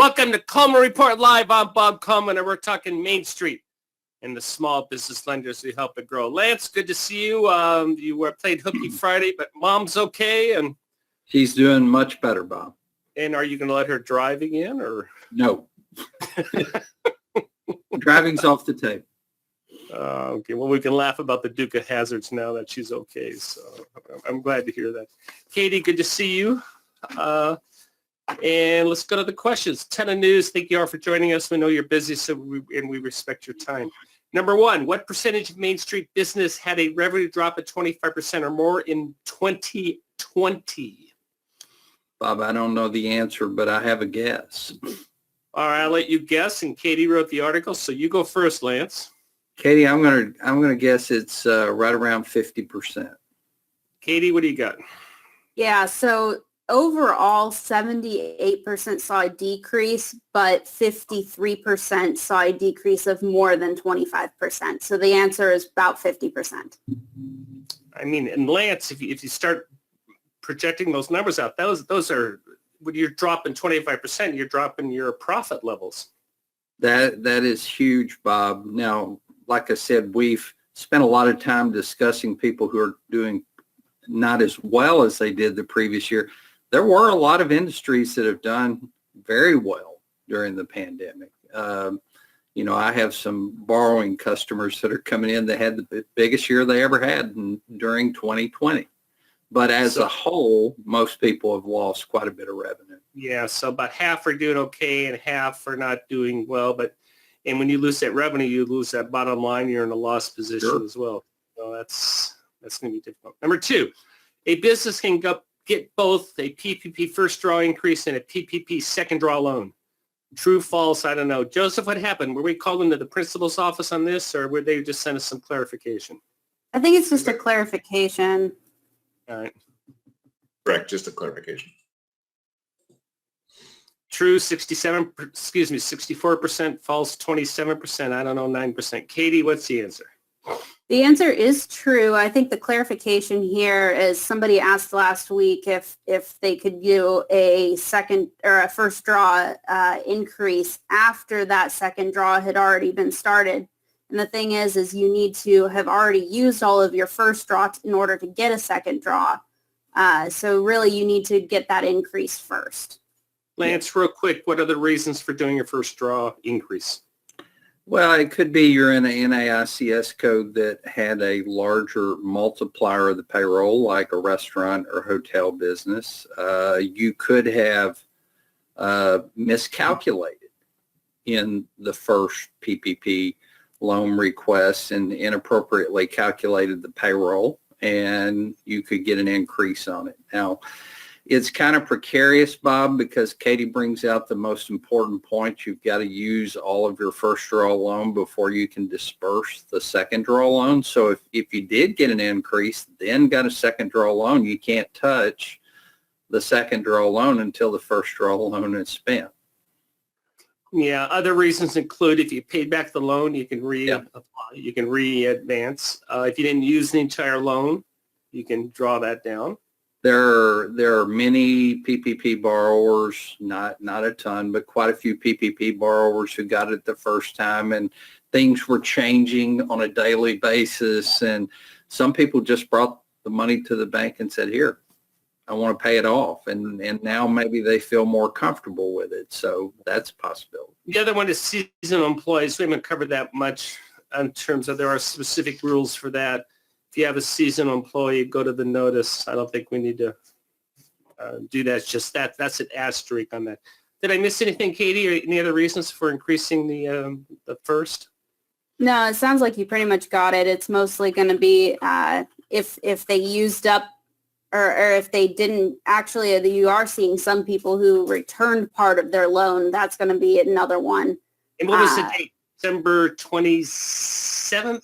Welcome to Coleman Report Live. I'm Bob Coleman, and we're talking Main Street and the small business lenders who help it grow. Lance, good to see you. You were played hooky Friday, but Mom's okay, and she's doing much better, Bob. And are you going to let her drive again, or no? Driving's off the table. Okay, well, we can laugh about the Duke of Hazards now that she's okay, so I'm glad to hear that. Katie, good to see you. And let's go to the questions. Ton of news. Thank you all for joining us. We know you're busy, so we respect your time. Number one, what percentage of Main Street business had a revenue drop of 25% or more in 2020? Bob, I don't know the answer, but I have a guess. All right, I'll let you guess. And Katie wrote the article, so you go first, Lance. Katie, I'm gonna guess it's right around 50%. Katie, what do you got? Yeah, so overall, 78% saw a decrease, but 53% saw a decrease of more than 25%. So the answer is about 50%. I mean, and Lance, if you start projecting those numbers out, those are, when you're dropping 25%, you're dropping your profit levels. That is huge, Bob. Now, like I said, we've spent a lot of time discussing people who are doing not as well as they did the previous year. There were a lot of industries that have done very well during the pandemic. I have some borrowing customers that are coming in that had the biggest year they ever had during 2020. But as a whole, most people have lost quite a bit of revenue. Yeah, so about half are doing okay and half are not doing well. And when you lose that revenue, you lose that bottom line. You're in a loss position as well. So that's going to be difficult. Number two, a business can get both a PPP first draw increase and a PPP second draw loan. True, false, I don't know. Joseph, what happened? Were we called into the principal's office on this, or would they just send us some clarification? I think it's just a clarification. All right. Correct, just a clarification. True, 64%, false, 27%, I don't know, 9%. Katie, what's the answer? The answer is true. I think the clarification here is somebody asked last week if they could do a second or a first draw increase after that second draw had already been started. And the thing is you need to have already used all of your first draw in order to get a second draw. So really you need to get that increase first. Lance, real quick, what are the reasons for doing your first draw increase? Well, it could be you're in an NAICS code that had a larger multiplier of the payroll, like a restaurant or hotel business. You could have miscalculated in the first PPP loan request and inappropriately calculated the payroll, and you could get an increase on it. Now, it's kind of precarious, Bob, because Katie brings out the most important point. You've got to use all of your first draw loan before you can disperse the second draw loan. So if you did get an increase, then got a second draw loan, you can't touch the second draw loan until the first draw loan is spent. Yeah, other reasons include if you paid back the loan, you can you can re-advance. If you didn't use the entire loan, you can draw that down. There are many PPP borrowers, not a ton, but quite a few PPP borrowers who got it the first time, and things were changing on a daily basis. And some people just brought the money to the bank and said, here, I want to pay it off. And now maybe they feel more comfortable with it. So that's a possibility. The other one is seasonal employees. We haven't covered that much in terms of there are specific rules for that. If you have a seasonal employee, go to the notice. I don't think we need to do that. It's just that's an asterisk on that. Did I miss anything, Katie, or any other reasons for increasing the first? No, it sounds like you pretty much got it. It's mostly going to be if they used up or if they didn't. Actually, you are seeing some people who returned part of their loan. That's going to be another one. And what was the date? December 27th?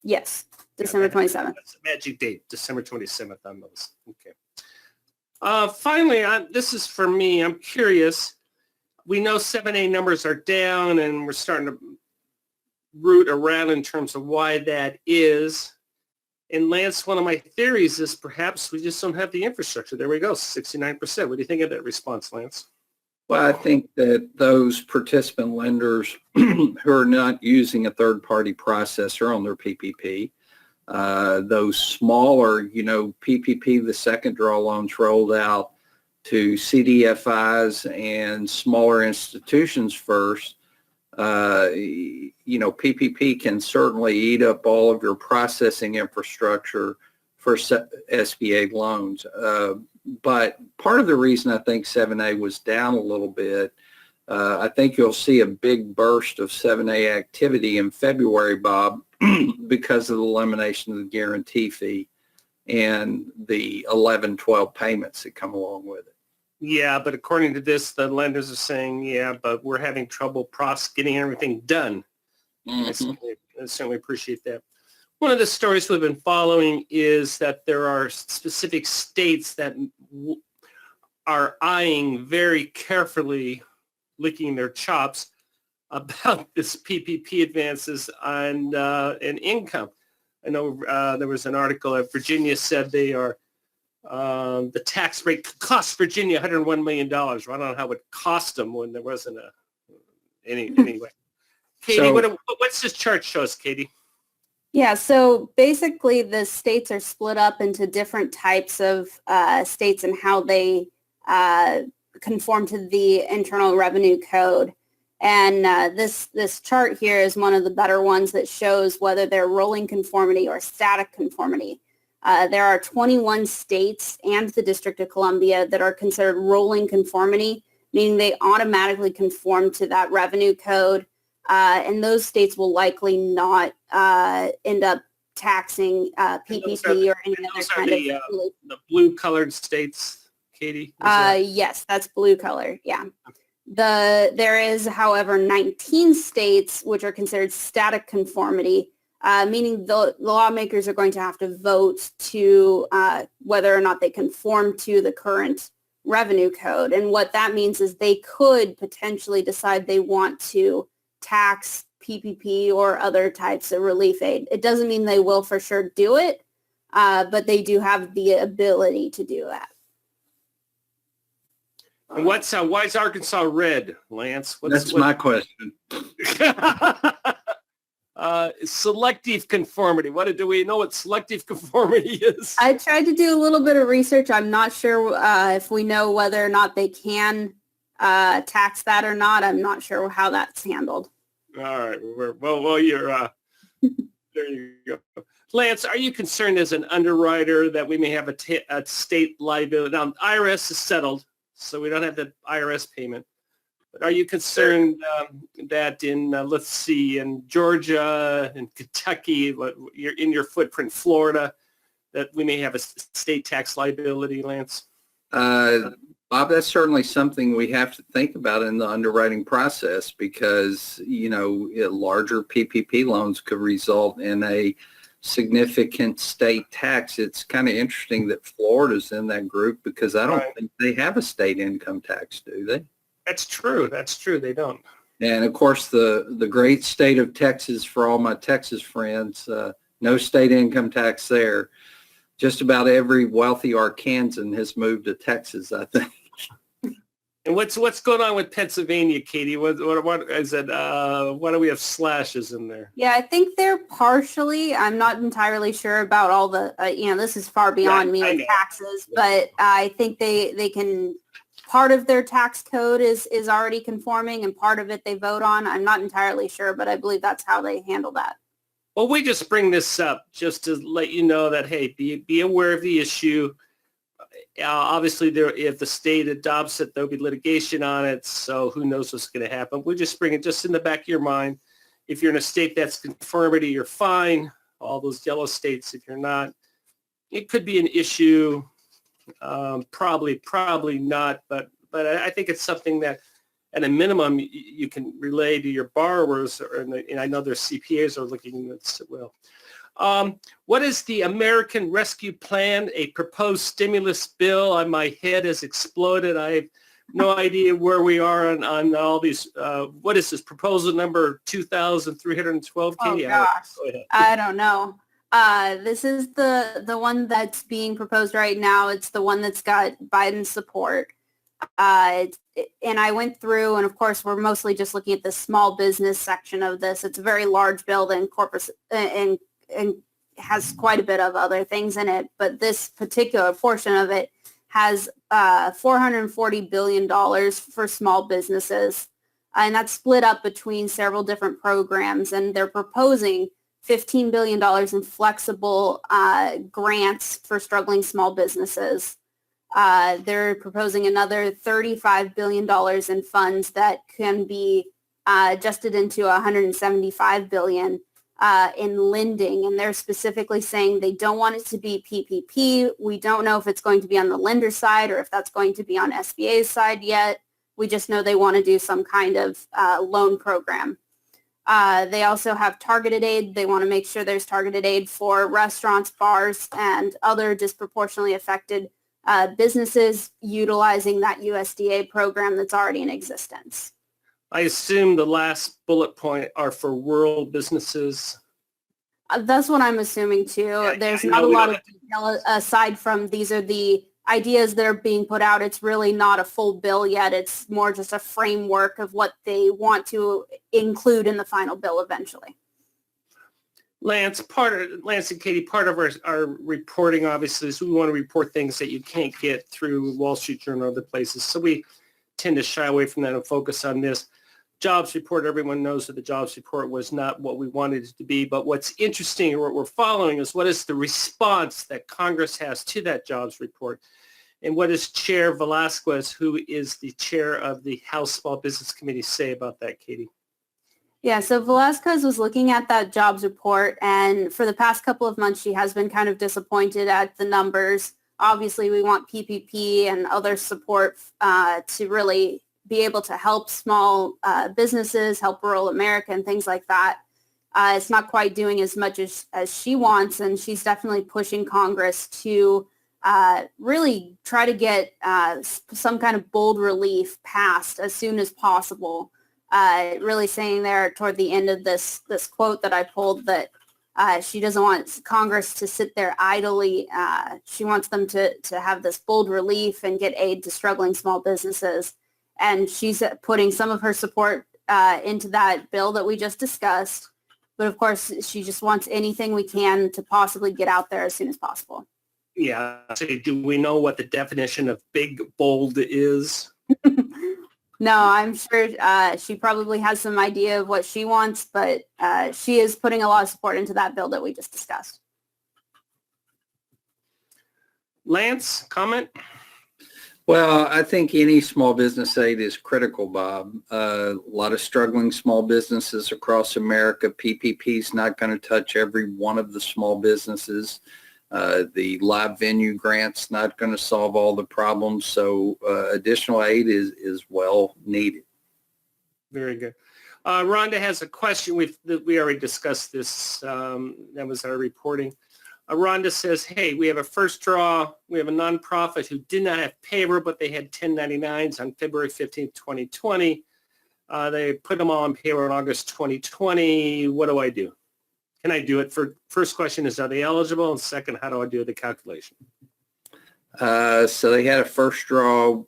Yes. December 27th. That's a magic date, December 27th on those. Okay. Finally, this is for me. I'm curious. We know 7A numbers are down, and we're starting to root around in terms of why that is. And Lance, one of my theories is perhaps we just don't have the infrastructure. There we go, 69%. What do you think of that response, Lance? Well, I think that those participant lenders who are not using a third-party processor on their PPP, those smaller, PPP, the second draw loans rolled out to CDFIs and smaller institutions first. PPP can certainly eat up all of your processing infrastructure for SBA loans. But part of the reason I think 7A was down a little bit, I think you'll see a big burst of 7A activity in February, Bob, because of the elimination of the guarantee fee and the 11, 12 payments that come along with it. Yeah, but according to this, the lenders are saying, yeah, but we're having trouble getting everything done. I certainly appreciate that. One of the stories we've been following is that there are specific states that are eyeing very carefully, licking their chops about this PPP advances on income. I know there was an article that Virginia said they are the tax rate cost Virginia $101 million. I don't know how it cost them when there wasn't anyway. Katie, what's this chart show us, Katie? Yeah, so basically the states are split up into different types of states and how they conform to the Internal Revenue Code. And this chart here is one of the better ones that shows whether they're rolling conformity or static conformity. There are 21 states and the District of Columbia that are considered rolling conformity, meaning they automatically conform to that revenue code. And those states will likely not end up taxing PPP or any other kind of. The blue-colored states, Katie? Yes, that's blue color. Yeah. There is, however, 19 states which are considered static conformity, meaning the lawmakers are going to have to vote to whether or not they conform to the current revenue code. And what that means is they could potentially decide they want to tax PPP or other types of relief aid. It doesn't mean they will for sure do it, but they do have the ability to do that. And why is Arkansas red, Lance? That's my question. Selective conformity. Do we know what selective conformity is? I tried to do a little bit of research. I'm not sure if we know whether or not they can tax that or not. I'm not sure how that's handled. All right. Well, you're there you go. Lance, are you concerned as an underwriter that we may have a state liability? Now, IRS is settled, so we don't have the IRS payment. But are you concerned that in, let's see, in Georgia and Kentucky, you're in your footprint, Florida, that we may have a state tax liability, Lance? Bob, that's certainly something we have to think about in the underwriting process because, larger PPP loans could result in a significant state tax. It's kind of interesting that Florida's in that group because I don't think they have a state income tax, do they? That's true. They don't. And of course, the great state of Texas, for all my Texas friends, no state income tax there. Just about every wealthy Arkansan has moved to Texas, I think. And what's going on with Pennsylvania, Katie? What is it? Why do we have slashes in there? Yeah, I think they're partially. I'm not entirely sure about all the. This is far beyond me with taxes, but I think they can. Part of their tax code is already conforming, and part of it they vote on. I'm not entirely sure, but I believe that's how they handle that. Well, we just bring this up just to let you know that, hey, be aware of the issue. Obviously, if the state adopts it, there'll be litigation on it, so who knows what's going to happen. We just bring it just in the back of your mind. If you're in a state that's conformity, you're fine. All those yellow states, if you're not, it could be an issue. Probably not, but I think it's something that at a minimum you can relay to your borrowers, and I know their CPAs are looking at this as well. What is the American Rescue Plan? A proposed stimulus bill? My head has exploded. I have no idea where we are on all these. What is this proposal number 2,312? Oh gosh, I don't know. This is the one that's being proposed right now. It's the one that's got Biden's support. And I went through, and of course, we're mostly just looking at the small business section of this. It's a very large bill and corpus and has quite a bit of other things in it. But this particular portion of it has $440 billion for small businesses. And that's split up between several different programs. And they're proposing $15 billion in flexible grants for struggling small businesses. They're proposing another $35 billion in funds that can be adjusted into $175 billion in lending. And they're specifically saying they don't want it to be PPP. We don't know if it's going to be on the lender side or if that's going to be on SBA's side yet. We just know they want to do some kind of loan program. They also have targeted aid. They want to make sure there's targeted aid for restaurants, bars, and other disproportionately affected businesses utilizing that USDA program that's already in existence. I assume the last bullet point are for rural businesses. That's what I'm assuming too. Yeah, There's yeah, not no, a we lot don't of detail aside from these are the ideas that are being put out. It's really not a full bill yet. It's more just a framework of what they want to include in the final bill eventually. Lance and Katie, part of our reporting obviously is we want to report things that you can't get through Wall Street Journal or other places. So we tend to shy away from that and focus on this. Jobs report, everyone knows that the jobs report was not what we wanted it to be. But what's interesting or what we're following is what is the response that Congress has to that jobs report. And what does Chair Velasquez, who is the chair of the House Small Business Committee, say about that, Katie? Yeah, so Velasquez was looking at that jobs report, and for the past couple of months, she has been kind of disappointed at the numbers. Obviously, we want PPP and other support to really be able to help small businesses, help rural America, and things like that. It's not quite doing as much as she wants, and she's definitely pushing Congress to really try to get some kind of bold relief passed as soon as possible. Really saying there toward the end of this quote that I pulled that she doesn't want Congress to sit there idly. She wants them to have this bold relief and get aid to struggling small businesses. And she's putting some of her support into that bill that we just discussed. But of course, she just wants anything we can to possibly get out there as soon as possible. Yeah. So do we know what the definition of big, bold is? No, I'm sure she probably has some idea of what she wants, but she is putting a lot of support into that bill that we just discussed. Lance, comment? Well, I think any small business aid is critical, Bob. A lot of struggling small businesses across America. PPP is not going to touch every one of the small businesses. The live venue grant's not going to solve all the problems, so additional aid is well needed. Very good. Rhonda has a question. We already discussed this. That was our reporting. Rhonda says, hey, we have a first draw. We have a nonprofit who did not have payroll, but they had 1099s on February 15th, 2020. They put them all on payroll in August 2020. What do I do? Can I do it? First question is, are they eligible? And second, how do I do the calculation? So they had a first draw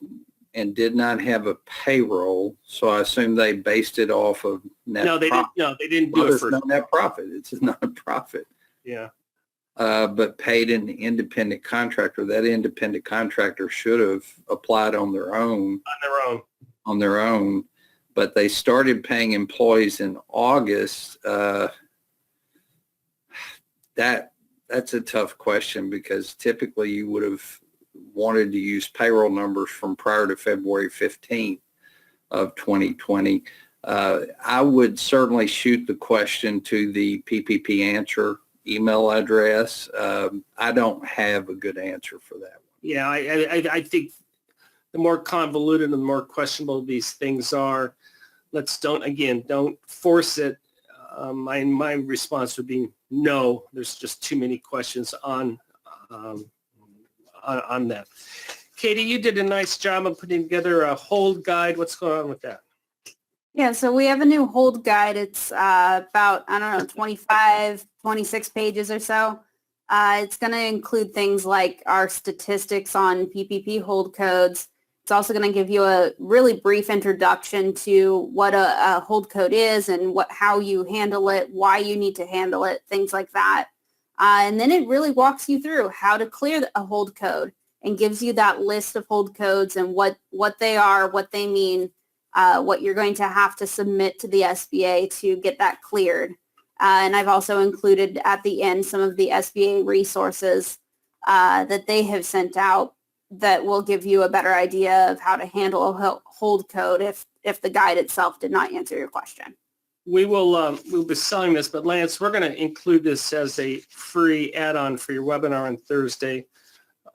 and did not have a payroll. So I assume they based it off of net profit. They didn't do Well, it there's first. no net profit. It's not a profit. Yeah. But paid an independent contractor. That independent contractor should have applied on their own. On their own. But they started paying employees in August. That's a tough question because typically you would have wanted to use payroll numbers from prior to February 15th of 2020. I would certainly shoot the question to the PPP answer email address. I don't have a good answer for that one. Yeah, I think the more convoluted and the more questionable these things are, don't force it. My response would be no. There's just too many questions on that. Katie, you did a nice job of putting together a hold guide. What's going on with that? Yeah, so we have a new hold guide. It's about, 25, 26 pages or so. It's going to include things like our statistics on PPP hold codes, It's also going to give you a really brief introduction to what a hold code is and how you handle it, why you need to handle it, things like that. And then it really walks you through how to clear a hold code and gives you that list of hold codes and what they are, what they mean, what you're going to have to submit to the SBA to get that cleared. And I've also included at the end some of the SBA resources that they have sent out that will give you a better idea of how to handle a hold code if the guide itself did not answer your question. We'll be selling this, but Lance, we're going to include this as a free add-on for your webinar on Thursday.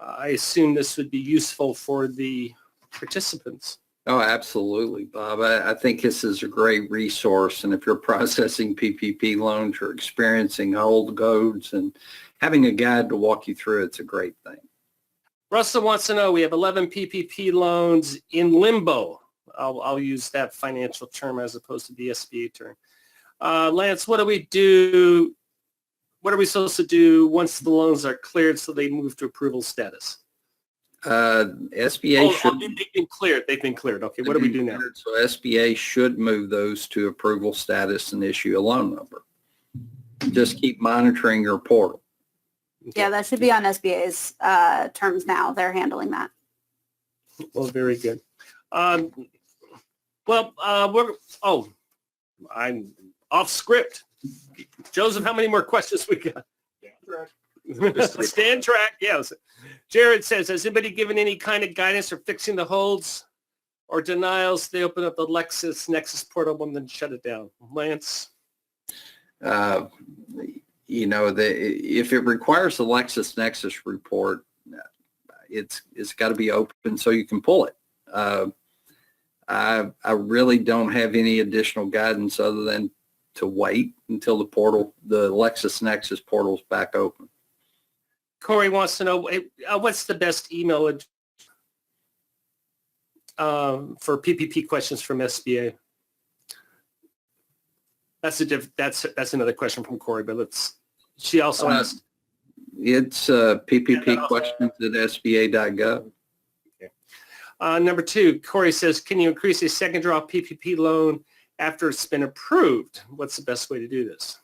I assume this would be useful for the participants. Oh, absolutely, Bob. I think this is a great resource. And if you're processing PPP loans, you're experiencing hold codes and having a guide to walk you through, it's a great thing. Russell wants to know, we have 11 PPP loans in limbo. I'll use that financial term as opposed to the SBA term. Lance, what do we do? What are we supposed to do once the loans are cleared so they move to approval status? SBA should. They've been cleared. They've been cleared. Okay, what do we do now? So SBA should move those to approval status and issue a loan number. Just keep monitoring your portal. Okay. Yeah, that should be on SBA's terms now. They're handling that. Well, very good. I'm off script. Joseph, how many more questions we got? Stand track, yes. Jared says, has anybody given any kind of guidance for fixing the holds or denials? They open up the LexisNexis portal and then shut it down. Lance? If it requires the LexisNexis report, it's got to be open so you can pull it. I really don't have any additional guidance other than to wait until the LexisNexis portal's back open. Corey wants to know, what's the best email for PPP questions from SBA? That's another question from Corey, but she also asked. It's PPP questions at SBA.gov. Okay. Number 2, Corey says, can you increase a second draw PPP loan after it's been approved? What's the best way to do this?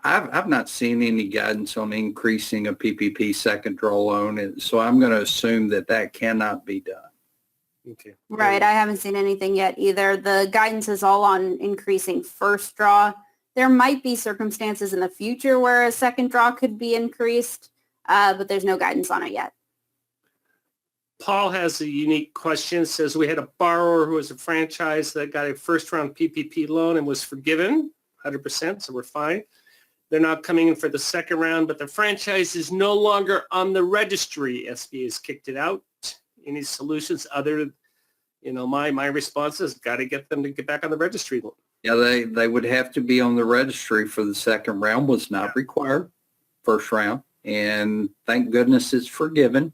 I've not seen any guidance on increasing a PPP second draw loan, so I'm going to assume that cannot be done. Okay. Right. I haven't seen anything yet either. The guidance is all on increasing first draw. There might be circumstances in the future where a second draw could be increased, but there's no guidance on it yet. Paul has a unique question. It says, we had a borrower who was a franchise that got a first round PPP loan and was forgiven 100%, so we're fine. They're not coming in for the second round, but the franchise is no longer on the registry. SBA has kicked it out. Any solutions other, my response is got to get them to get back on the registry. Yeah, they would have to be on the registry for the second round. Was not required first round, and thank goodness it's forgiven.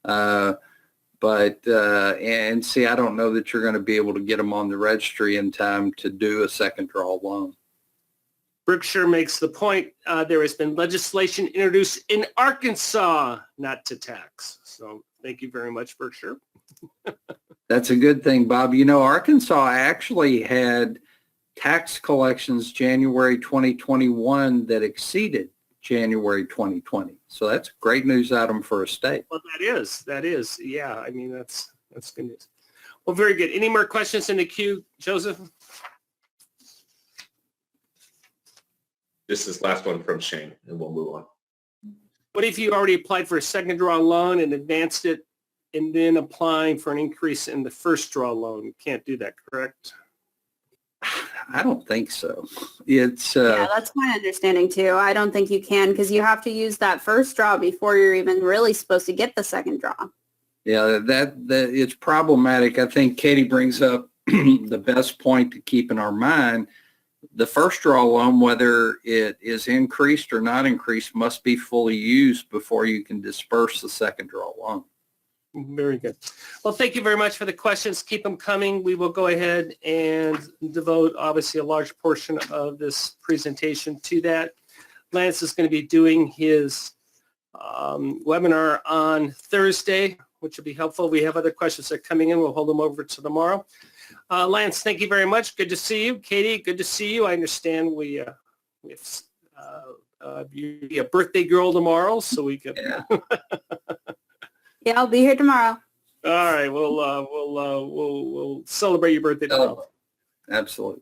And see, I don't know that you're going to be able to get them on the registry in time to do a second draw loan. Berkshire makes the point, there has been legislation introduced in Arkansas not to tax. So thank you very much, Berkshire. That's a good thing, Bob. Arkansas actually had tax collections January 2021 that exceeded January 2020. So that's a great news item for a state. Well, that is. Yeah, I mean, that's good news. Well, very good. Any more questions in the queue, Joseph? This is last one from Shane, and we'll move on. What if you already applied for a second draw loan and advanced it and then applying for an increase in the first draw loan? You can't do that, correct? I don't think so. It's yeah, that's my understanding too. I don't think you can because you have to use that first draw before you're even really supposed to get the second draw. Yeah, that it's problematic. I think Katie brings up the best point to keep in our mind. The first draw loan, whether it is increased or not increased, must be fully used before you can disperse the second draw loan. Very good. Well, thank you very much for the questions. Keep them coming. We will go ahead and devote, obviously, a large portion of this presentation to that. Lance is going to be doing his webinar on Thursday. which will be helpful. We have other questions that are coming in. We'll hold them over to tomorrow. Lance, thank you very much. Good to see you. Katie, good to see you. I understand we have you be a birthday girl tomorrow, so we could. Yeah. Yeah, I'll be here tomorrow. All right, we'll celebrate your birthday tomorrow. Absolutely.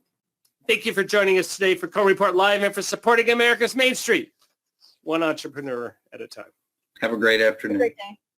Thank you for joining us today for Coleman Report Live and for supporting America's Main Street, one entrepreneur at a time. Have a great Have a afternoon. great day.